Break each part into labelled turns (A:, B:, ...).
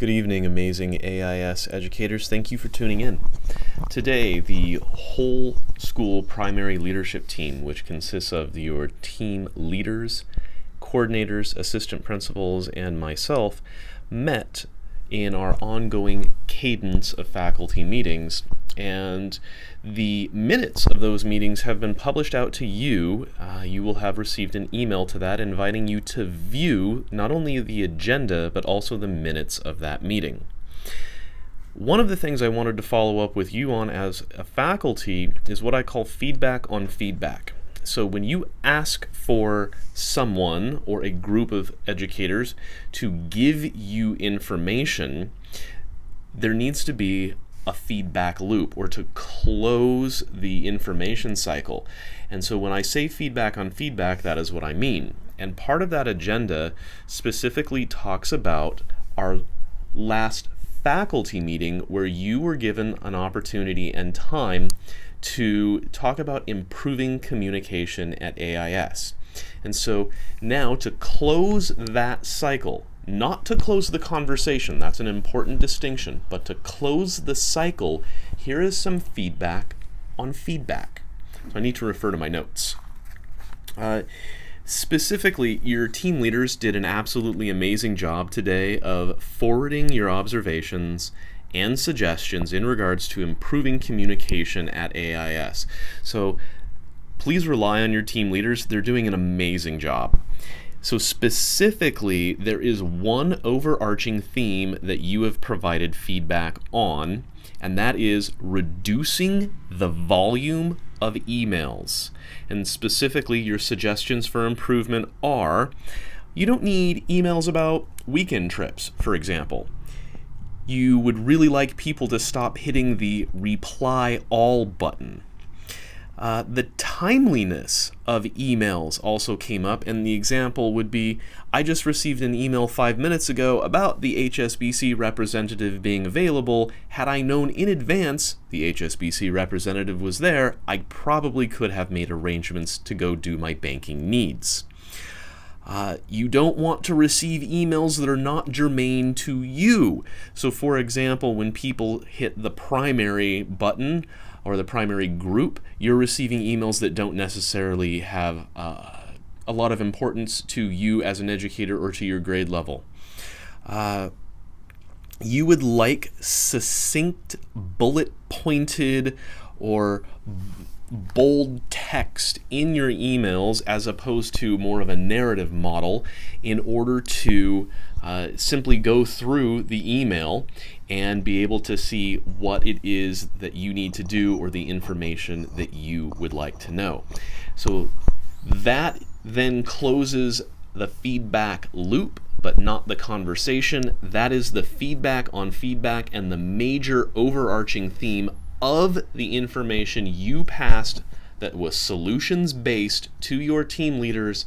A: Good evening, amazing AIS educators. Thank you for tuning in. Today, the whole school primary leadership team, which consists of your team leaders, coordinators, assistant principals, and myself, met in our ongoing cadence of faculty meetings, and the minutes of those meetings have been published out to you. You will have received an email to that inviting you to view not only the agenda but also the minutes of that meeting. One of the things I wanted to follow up with you on as a faculty is what I call feedback on feedback. So when you ask for someone or a group of educators to give you information, there needs to be a feedback loop, or to close the information cycle. And so when I say feedback on feedback, that is what I mean. And part of that agenda specifically talks about our last faculty meeting, where you were given an opportunity and time to talk about improving communication at AIS. And so now, to close that cycle, not to close the conversation, that's an important distinction, but to close the cycle, here is some feedback on feedback. So I need to refer to my notes. Specifically, your team leaders did an absolutely amazing job today of forwarding your observations and suggestions in regards to improving communication at AIS. So please rely on your team leaders. They're doing an amazing job. So specifically, there is one overarching theme that you have provided feedback on, and that is reducing the volume of emails. And specifically, your suggestions for improvement are, you don't need emails about weekend trips, for example. You would really like people to stop hitting the reply all button. The timeliness of emails also came up, and the example would be, I just received an email 5 minutes ago about the HSBC representative being available. Had I known in advance the HSBC representative was there, I probably could have made arrangements to go do my banking needs. You don't want to receive emails that are not germane to you. So for example, when people hit the primary button or the primary group, you're receiving emails that don't necessarily have a lot of importance to you as an educator or to your grade level. You would like succinct, bullet-pointed, or bold text in your emails as opposed to more of a narrative model, in order to simply go through the email and be able to see what it is that you need to do or the information that you would like to know. So that then closes the feedback loop, but not the conversation. That is the feedback on feedback, and the major overarching theme of the information you passed that was solutions based to your team leaders,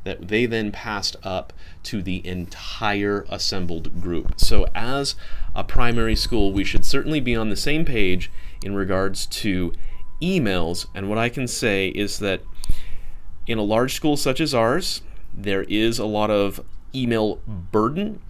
A: that they then passed up to the entire assembled group. So as a primary school, we should certainly be on the same page in regards to emails. And what I can say is that in a large school such as ours, there is a lot of email burden.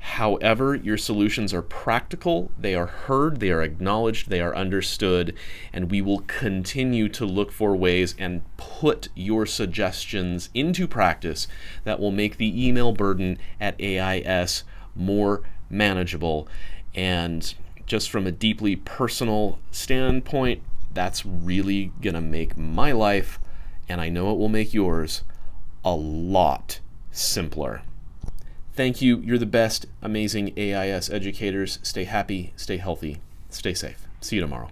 A: However, your solutions are practical, they are heard, they are acknowledged, they are understood, and we will continue to look for ways and put your suggestions into practice that will make the email burden at AIS more manageable. And just from a deeply personal standpoint, that's really gonna make my life, and I know it will make yours, a lot simpler. Thank you. You're the best, amazing AIS educators. Stay happy, stay healthy, stay safe. See you tomorrow.